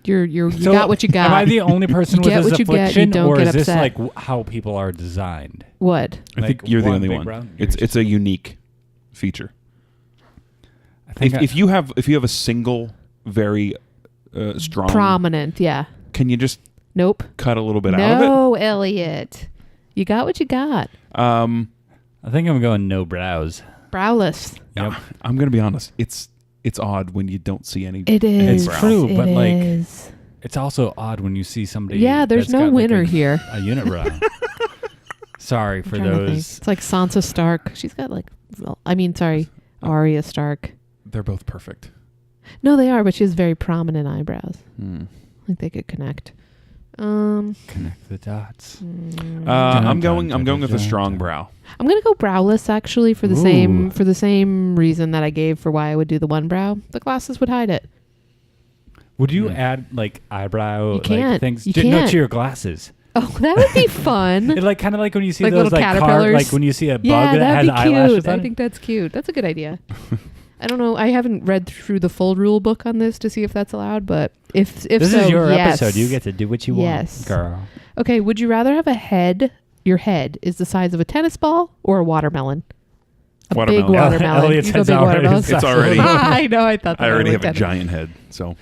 you got what you got. Am I the only person with this affliction, or is this upset. like how people are designed? What? I think you're the only one. It's a unique feature. I think if you have a single very strong prominent, yeah. Can you just cut a little bit out of it? No, Elliot, you got what you got. I think I'm going no brows. Browless. Yep. I'm going to be honest. It's odd when you don't see any. It is. It's true, but like is. It's also odd when you see somebody. Yeah, there's no winner here. A unibrow. Sorry for those. It's like Sansa Stark. She's got Arya Stark. They're both perfect. No, they are, but she has very prominent eyebrows. I think they could connect. Connect the dots. I'm going with a strong brow. I'm gonna go browless actually for the same reason that I gave for why I would do the one brow. The glasses would hide it. Would you add like eyebrow like things? You No, can't. to your glasses. Oh, that would be fun. It, like kind of like when you see like those little like caterpillars. like when you see a bug yeah, that has that'd be eyelashes cute. on I think that's cute. That's a good idea. I don't know. I haven't read through the full rule book on this to see if that's allowed, but if this so, is your yes. episode. You get to do what you want, girl. Okay. Would you rather have a head? Your head is the size of a tennis ball or a watermelon? Big watermelon. Elliot's head's already. It's already. I know. I thought that I already have a giant head, so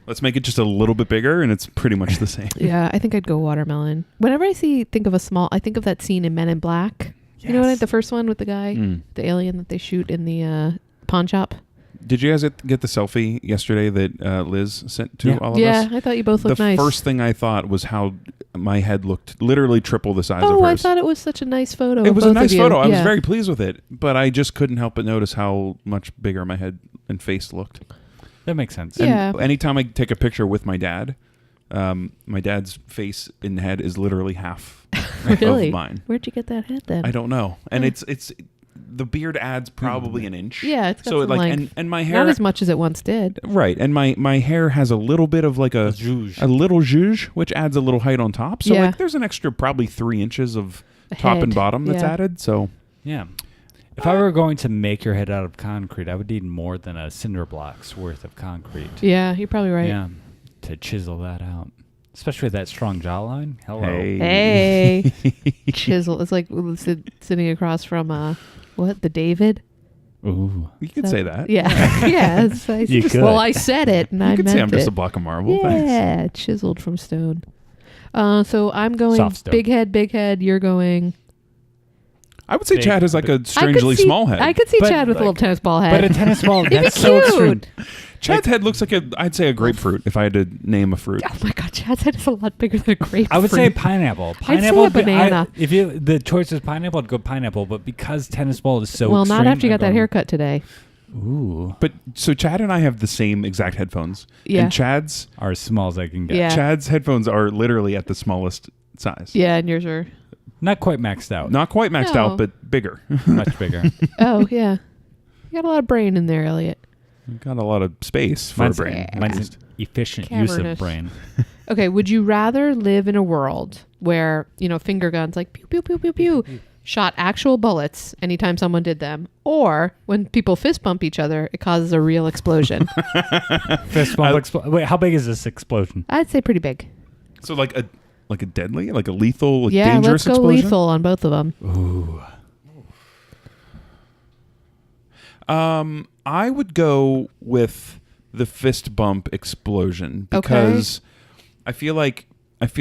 let's make it just a little bit bigger, and it's pretty much the same. Yeah, I think I'd go watermelon. Whenever I think of I think of that scene in Men in Black. Yes. You know what? The first one with the guy, the alien that they shoot in the pawn shop. Did you guys get the selfie yesterday that Liz sent to all of us? Yeah, I thought you both looked nice. The first thing I thought was how my head looked literally triple the size of hers. Oh, I thought it was such a nice photo. It was a nice photo. I was very pleased with it, but I just couldn't help but notice how much bigger my head and face looked. That makes sense. Yeah. And anytime I take a picture with my dad, my dad's face and head is literally half really? of mine. Where'd you get that head then? I don't know. And it's the beard adds probably an inch. Yeah, it's got so some like and my hair not as much as it once did. Right, and my hair has a little bit of like a little zhuzh, which adds a little height on top. So like there's an extra probably 3 inches of top and bottom that's added. So yeah. If I were going to make your head out of concrete, I would need more than a cinder block's worth of concrete. Yeah, you're probably right. Yeah, to chisel that out. Especially with that strong jawline. Hello. Hey. Chisel. It's like sitting across from, the David? Ooh. You could say that. Yeah. Yeah. You could. Well, I said it, and I could meant say I'm it. just a block of marble. Yeah, Thanks. chiseled from stone. So I'm going big head. You're going... I would say Big, Chad has like a strangely small head. I could see Chad with a little tennis ball head. But a tennis ball, It'd be that's so extreme. Chad's head looks like I'd say a grapefruit if I had to name a fruit. Oh my God, Chad's head is a lot bigger than a grapefruit. I would say pineapple. I'd say a banana. If the choice is pineapple, I'd go pineapple. But because tennis ball is so well, extreme, not after you got that haircut today. Ooh. But so Chad and I have the same exact headphones. Yeah. And Chad's are as small as I can get. Yeah. Chad's headphones are literally at the smallest size. Yeah, and yours are... Not quite maxed out. Not quite maxed out, but bigger. Much bigger. Oh, yeah. You got a lot of brain in there, Elliot. Got a lot of space for a brain. Mine's efficient Cavernous. use of brain. Okay, would you rather live in a world where, finger guns like pew, pew, pew, pew, pew, shot actual bullets anytime someone did them, or when people fist bump each other, it causes a real explosion? Fist bump Wait, how big is this explosion? I'd say pretty big. So like a deadly, like a lethal, Yeah, dangerous let's go explosion? lethal on both of them. Ooh. I would go with the fist bump explosion because I feel like if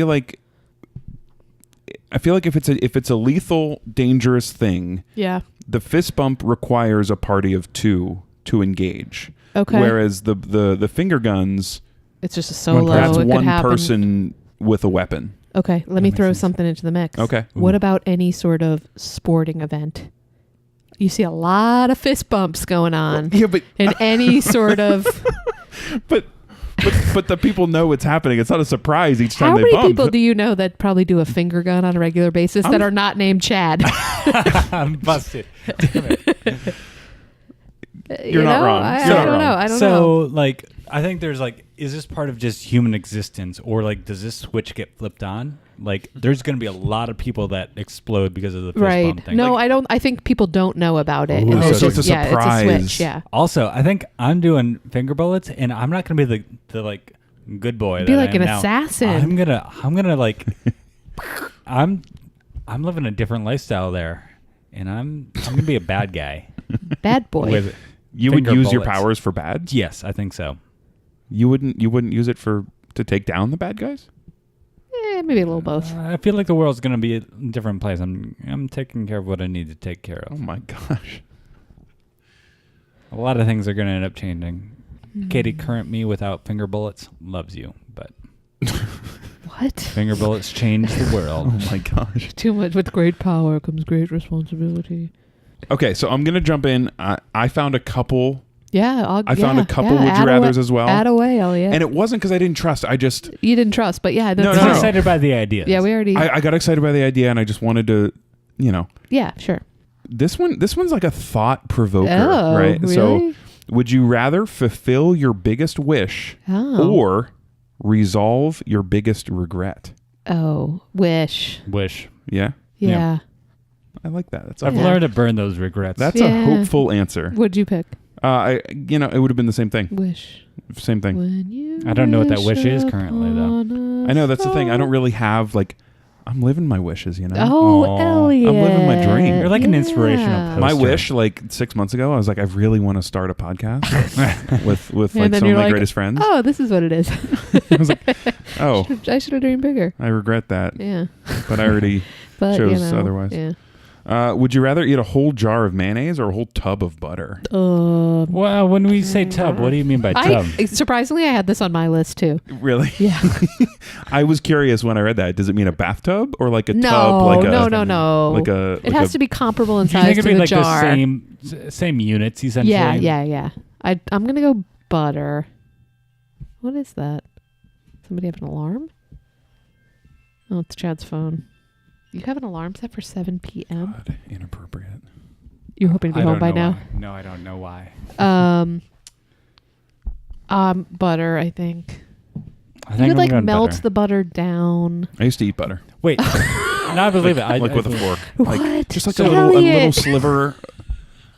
it's a lethal, dangerous thing, Yeah. the fist bump requires a party of two to engage. Okay. Whereas the finger guns, It's just a solo. that's it could one happen. person with a weapon. Okay, let me throw something into the mix. Okay. What about any sort of sporting event? You see a lot of fist bumps going on Yeah, but in any sort of... but the people know it's happening. It's not a surprise each time How they many bump. people do you know that probably do a finger gun on a regular basis that are not named Chad? I'm busted. Damn it. You're not wrong. I You're not don't wrong. know. I don't So, know. I think there's is this part of just human existence, or does this switch get flipped on? There's going to be a lot of people that explode because of the fist Right. bump thing. No, I don't. I think people don't know about it. Ooh. And Oh, so it's a Yeah, surprise. it's a switch. Yeah. Also, I think I'm doing finger bullets, and I'm not going to be the good boy. Be that like I am an now. assassin. I'm I'm living a different lifestyle there, and I'm gonna be a bad guy. Bad boy. With You would finger use your bullets. powers for bad? Yes, I think so. You wouldn't use it to take down the bad guys? Maybe a little both. I feel like the world's gonna be a different place. I'm taking care of what I need to take care Oh of. my gosh. A lot of things are gonna end up changing. Katie, current me without finger bullets loves you, but What? finger bullets change the world. Oh my gosh. Too much. With great power comes great responsibility. Okay, so I'm gonna jump in. I found a couple. Yeah. I found a couple would you add rathers away, as well. Add away, Elliot. And it wasn't because I didn't trust. I just You didn't trust, but yeah. That's No, I'm no, no. excited by the ideas. Yeah, we already... I got excited by the idea, and I just wanted to, Yeah, sure. This one's like a thought provoker, Oh, right? really? So, would you rather fulfill your biggest wish or resolve your biggest regret? Oh, wish. Yeah, Yeah. I like that. I've learned to burn those regrets. That's a hopeful answer. What'd you pick? It would have been the same thing. Wish. Same thing. When you I don't know what that wish is currently, though. I know that's the thing. I don't really have I'm living my wishes, Oh, Aw. Elliot. I'm living my dream. You're like an inspirational My poster. wish, 6 months ago, I was like, I really want to start a podcast with And then some of you're my like, greatest friends. Oh, this is what it is. I was like, oh, I should have dreamed bigger. I regret that, Yeah. but I already But, chose otherwise. Yeah. Would you rather eat a whole jar of mayonnaise or a whole tub of butter? Well, when we say tub, what do you mean by tub? Surprisingly, I had this on my list too. Really? Yeah. I was curious when I read that. Does it mean a bathtub or like a No, tub? no. Like a. It has to be comparable in Do you size think to it'd be the like jar. the same units, essentially? Yeah. I'm gonna go butter. What is that? Somebody have an alarm? Oh, it's Chad's phone. You have an alarm set for 7 p.m.? God, inappropriate. You're hoping to be I home don't by know now? why. No, I don't know why. Butter, I think. I You think could I'm going melt butter. the butter down. I used to eat butter. Wait, no, I believe it. Like with a fork. What? Just like So- a little Elliot. sliver.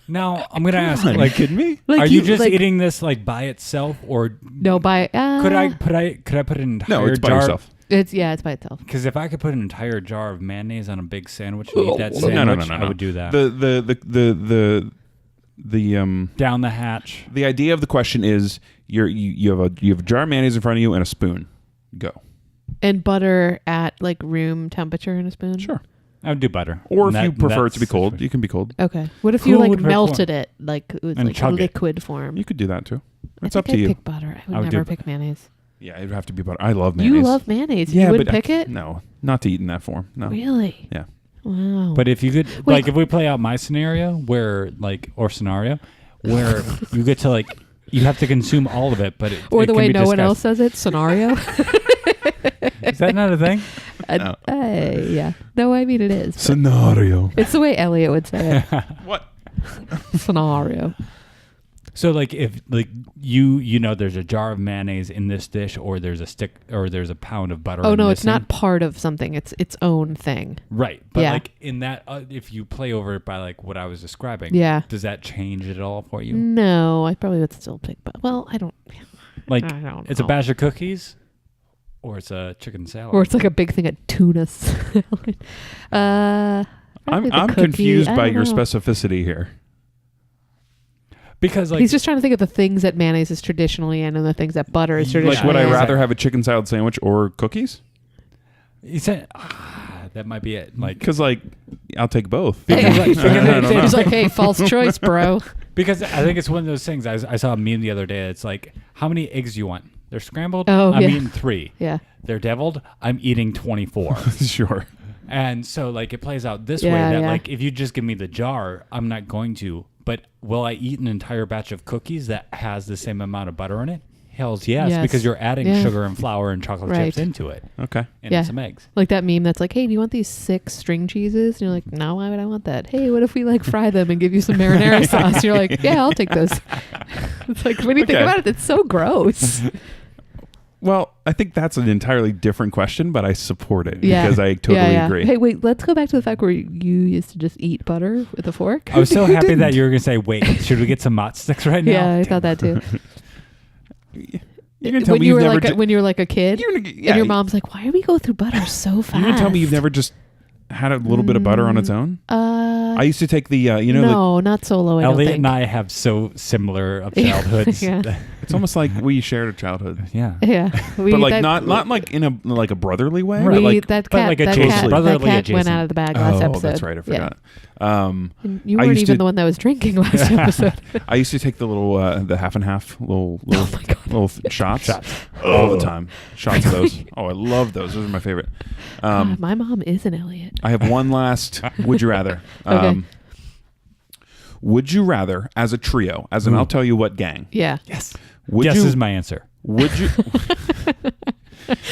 Now, I'm going to ask, Are you kidding me? are you just eating this by itself, or No, by could I put an entire No, it's by jar? yourself. It's by itself. Because if I could put an entire jar of mayonnaise on a big sandwich and eat that sandwich, no. I would do that. The down the hatch. The idea of the question is you have a jar of mayonnaise in front of you and a spoon. Go. And butter at like room temperature in a spoon? Sure. I would do butter. Or if you prefer it to be cold, you can be cold. Okay. What if you like melted it like it was and like a liquid form? You could do that too. It's I up think to you. I'd pick butter. I would never pick mayonnaise. Yeah, it'd have to be butter. I love mayonnaise. You love mayonnaise. Yeah, you wouldn't but pick it? No, not to eat in that form. No. Really? Yeah. Wow. But if you could, like, if we play out my scenario where you get to like, you have to consume all of it, but or the way no one discussed. else says it, scenario. Is that not a thing? No. Yeah. No, I mean it is. Scenario. It's the way Elliot would say it. What? Scenario. So like if like you know there's a jar of mayonnaise in this dish or there's a stick or there's a pound of butter. Oh no, it's not part of something. It's its own thing. Right. But like in that if you play over it by like what I was describing, does that change it at all for you? No, I probably would still pick I don't like I don't it's know. a batch of cookies or it's a chicken salad. Or it's like a big thing of tuna salad. I'm confused by your specificity here. Because like he's just trying to think of the things that mayonnaise is traditionally in and the things that butter is traditionally like would I in. rather have a chicken salad sandwich or cookies? You said that might be it. Like because like I'll take both. He's like, hey, false choice, bro. Because I think it's one of those things. I saw a meme the other day. It's like, how many eggs do you want? They're scrambled. Oh, I'm eating 3. Yeah. They're deviled. I'm eating 24. Sure. And so like it plays out this way that like if you just give me the jar, I'm not going to. But will I eat an entire batch of cookies that has the same amount of butter in it? Hells yes. Because you're adding sugar and flour and chocolate chips into it. Okay. And some eggs. Like that meme that's like, hey, do you want these 6 string cheeses? And you're like, no, why would I want that? Hey, what if we like fry them and give you some marinara sauce? And you're like, yeah, I'll take those. It's like, when you think about it, it's so gross. Well, I think that's an entirely different question, but I support it because I totally agree. Hey, wait, let's go back to the fact where you used to just eat butter with a fork. I was so happy that you were going to say, wait, should we get some mott sticks right now? Yeah, I thought that too. You're gonna tell when me you were like when you were like a kid, and yeah, your mom's like, "Why do we go through butter so fast?" You're gonna tell me you've never just had a little bit of butter on its own? I used to take the no, not solo. Elliot and I have so similar of childhoods. It's almost like we shared a childhood. Yeah. But like not like in a like a brotherly way. Right. But that cat went out of the bag last episode. Oh, that's right. I forgot. And you weren't even the one that was drinking last episode. I used to take the little the half and half little shots all the time. Shots of those. Oh, I love those. Those are my favorite. God, my mom is an Elliot. I have one last. Would you rather? Okay. Would you rather, as a trio, as an I'll tell you what gang? Yeah. Yes. Would is my answer. Would you?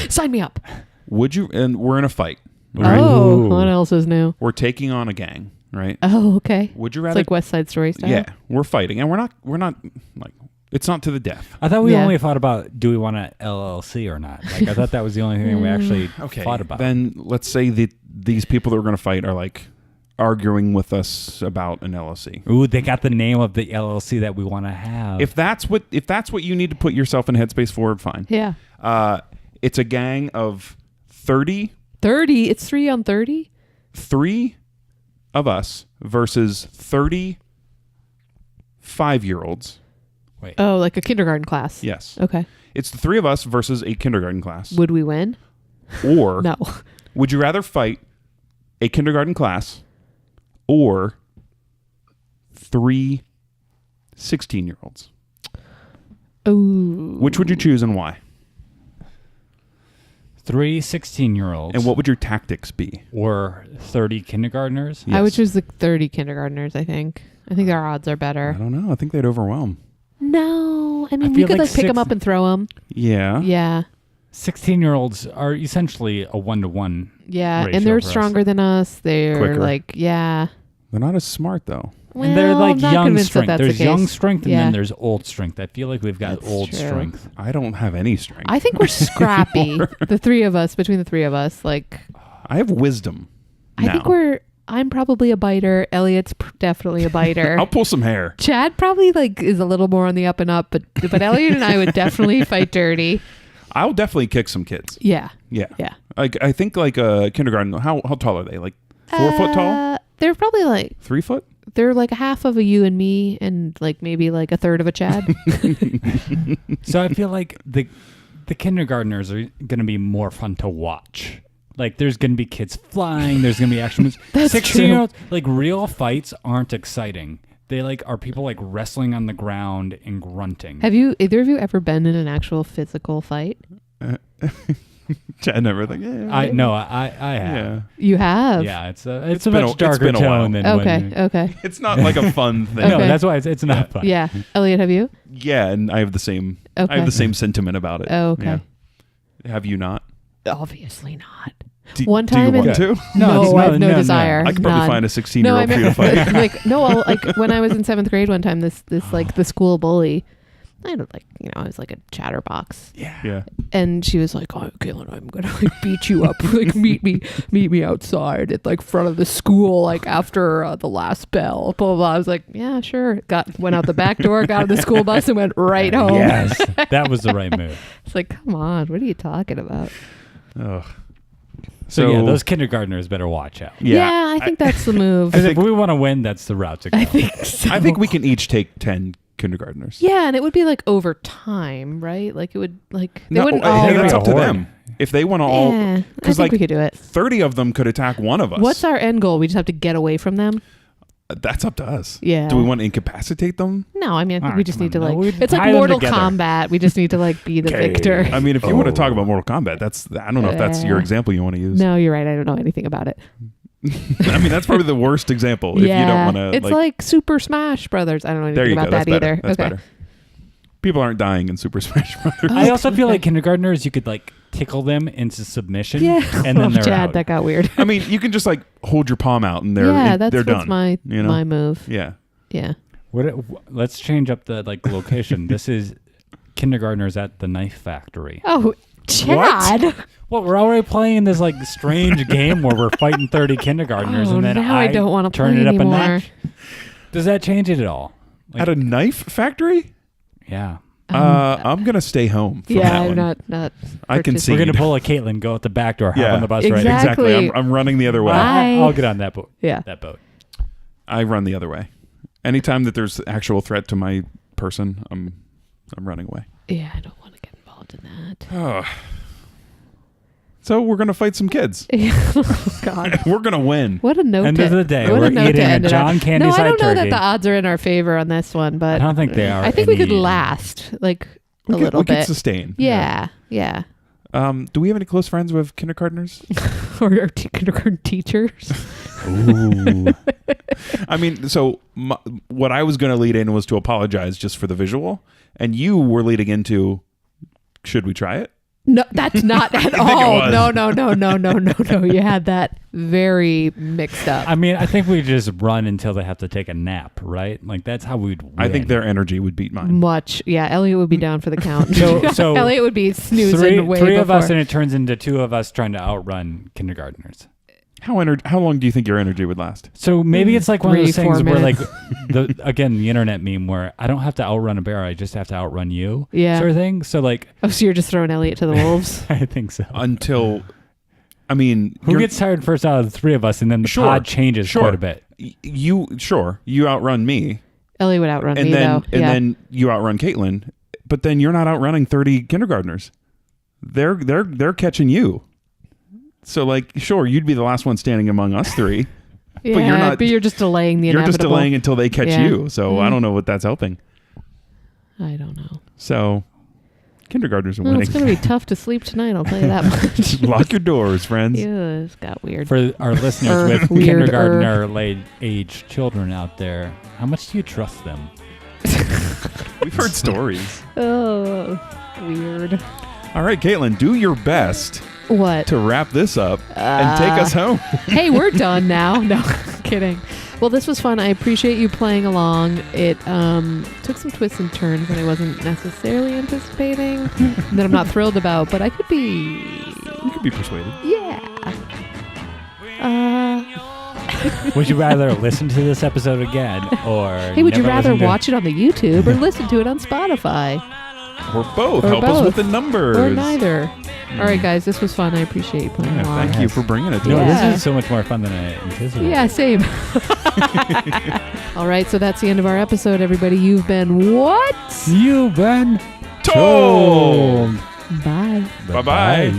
Sign me up. Would you? And we're in a fight. Right? Oh, what else is new? We're taking on a gang, right? Oh, okay. Would you rather? It's like West Side Story style. Yeah, we're fighting, and we're not like it's not to the death. I thought we only thought about do we want an LLC or not. Like I thought that was the only thing we actually thought about. Then let's say that these people that we're going to fight are like arguing with us about an LLC. Ooh, they got the name of the LLC that we want to have. If that's what you need to put yourself in headspace for, fine. Yeah. It's a gang of 30. 30? It's 3 on 30? 3 of us versus 30 5-year-olds. Wait. Oh, like a kindergarten class. Yes. Okay. It's the 3 of us versus a kindergarten class. Would we win? Or no. Would you rather fight a kindergarten class or 3 16-year-olds? Ooh. Which would you choose and why? 3 16-year-olds. And what would your tactics be? Or 30 kindergartners? Yes. I would choose the 30 kindergartners, I think. I think our odds are better. I don't know. I think they'd overwhelm. No. I mean, we could like pick them up and throw them. Yeah. Yeah. 16-year-olds are essentially a 1-to-1. Yeah, and they're stronger than us. They're quicker. Like, yeah. They're not as smart, though. Well, and they're like young strength. There's young strength and then there's old strength. I feel like we've got old strength. I don't have any strength. I think we're scrappy. The 3 of us, between the 3 of us, like. I have wisdom. I think I'm probably a biter. Elliot's definitely a biter. I'll pull some hair. Chad probably like is a little more on the up and up, but Elliot and I would definitely fight dirty. I'll definitely kick some kids. Yeah. Yeah. Yeah. Like I think like a kindergarten. How tall are they? Like 4 foot tall? They're probably like 3 foot. They're like a half of a you and me, and like maybe like a third of a Chad. So I feel like the kindergartners are going to be more fun to watch. Like there's going to be kids flying. There's going to be action moves. That's 16-year-olds, like real fights aren't exciting. They like are people like wrestling on the ground and grunting. Have you either of you ever been in an actual physical fight? Chad never think. Yeah, I have. Yeah. You have. Yeah, it's a much darker been a while. tone than Okay. It's not like a fun thing. No, Okay. that's why it's not fun. Yeah. Elliot, have you? Yeah, and I have the same. Okay. I have the same sentiment about it. Oh, okay. Yeah. Have you not? Obviously not. Do, One do you time want to? No, I have no desire. I could probably find a 16-year-old for you to fight. Like when I was in 7th grade one time, this like the school bully, I had like, I was like a chatterbox. Yeah. And she was like, "Oh, Caitlin, I'm gonna like beat you up. Like meet me outside at like front of the school, like after the last bell." Blah, blah, blah. I was like, "Yeah, sure." Went out the back door, got on the school bus, and went right home. Yes, that was the right move. It's like, come on, what are you talking about? Ugh. So yeah, those kindergartners better watch out. Yeah, I think that's the move. Because if we want to win, that's the route to go. I think so. I think we can each take 10 kindergartners. Yeah, and it would be like over time, right? Like it would like they wouldn't hey, all. that's a up to horde. them. If they want to all, Yeah, I because think like we could do it. 30 of them could attack one of us. What's our end goal? We just have to get away from them. That's up to us. Yeah. Do we want to incapacitate them? No, I mean I think we just need to on, like. no, we It's tie like them Mortal together. Kombat. We just need to like be the victor. I mean, if you want to talk about Mortal Kombat, I don't know if that's your example you want to use. No, you're right. I don't know anything about it. I mean, that's probably the worst example. If you don't want to, it's like Super Smash Brothers. I don't know there anything you about go. that That's better. either. That's okay. better. People aren't dying in Super Smash Brothers. I also feel okay. like kindergartners, you could like tickle them into submission. Yeah. And then they're Chad, out. that got weird. I mean, you can just like hold your palm out and they're That's done. my you know? my move. Yeah. Yeah. Let's change up the like location. This is kindergartners at the knife factory. Oh, Chad. Well, we're already playing this like strange game where we're fighting 30 kindergartners, and then now I don't want to turn play it up anymore. a notch. Does that change it at all? Like, At a knife factory? yeah. I'm gonna stay home. From Yeah, that I'm one. not. I can see. We're gonna pull a Caitlin, go at the back door, hop Yeah. on the bus Exactly. right. Exactly. I'm running the other way. Bye. I'll get on that boat. Yeah. That boat. I run the other way. Anytime that there's actual threat to my person, I'm running away. Yeah, I don't want to get involved in that. Oh. So we're gonna fight some kids. Oh God. We're gonna win. What a note. End to, of the day, what we're a note eating to a end it on. John Candy No, I side don't know that turkey. the odds are in our favor on this one, but I don't think they are. I think we could any- last like a We little could bit. sustain. Yeah. Do we have any close friends with kindergartners? Or our kindergarten teachers. Ooh. I mean, so what I was going to lead in was to apologize just for the visual, and you were leading into, should we try it? No, that's not at think it all. was. No. You had that very mixed up. I mean, I think we just run until they have to take a nap, right? Like that's how we'd win. I think their energy would beat mine. Much. Yeah, Elliot would be down for the count. So Elliot would be snoozing way three of before. us, and it turns into two of us trying to outrun kindergartners. How long do you think your energy would last? So maybe it's like one of 3-4 those things where, like, minutes. the internet meme where I don't have to outrun a bear, I just have to outrun you, Yeah. sort of thing. So like, Oh, so you're just throwing Elliot to the wolves? I think so. Until, I mean, Who gets tired first out of the three of us, and then the Sure, pod changes sure. quite a bit. you outrun me, Elliot would outrun and me, then though. and Yeah. then you outrun Caitlin, but then you're not outrunning 30 kindergartners. They're catching you. So like, sure, you'd be the last one standing among us three. Yeah, but you're not. But you're just delaying the You're inevitable. just delaying until they catch Yeah. you. So I don't know what that's helping. I don't know. So kindergartners are Well, winning. it's going to be tough to sleep tonight, I'll tell you that much. Lock your doors, friends. Yeah, it's got weird. For our listeners with Weird-er. kindergartner age children out there, how much do you trust them? We've heard stories. Oh, weird. All right, Caitlin, do your best What? to wrap this up and take us home. Hey, we're done now. No, kidding. Well, this was fun. I appreciate you playing along. It took some twists and turns that I wasn't necessarily anticipating, that I'm not thrilled about, but I could be... You could be persuaded. Yeah. Would you rather listen to this episode again, or Hey, would you never rather listen to- watch it on the YouTube or listen to it on Spotify? Or both. Or Help both. us with the numbers. Or neither. All right, guys, this was fun. I appreciate you playing along. Thank you for bringing it to No, us. this is so much more fun than I anticipated. Yeah, same. All right, so that's the end of our episode, everybody. You've been what? You've been Told. Bye. Bye-bye.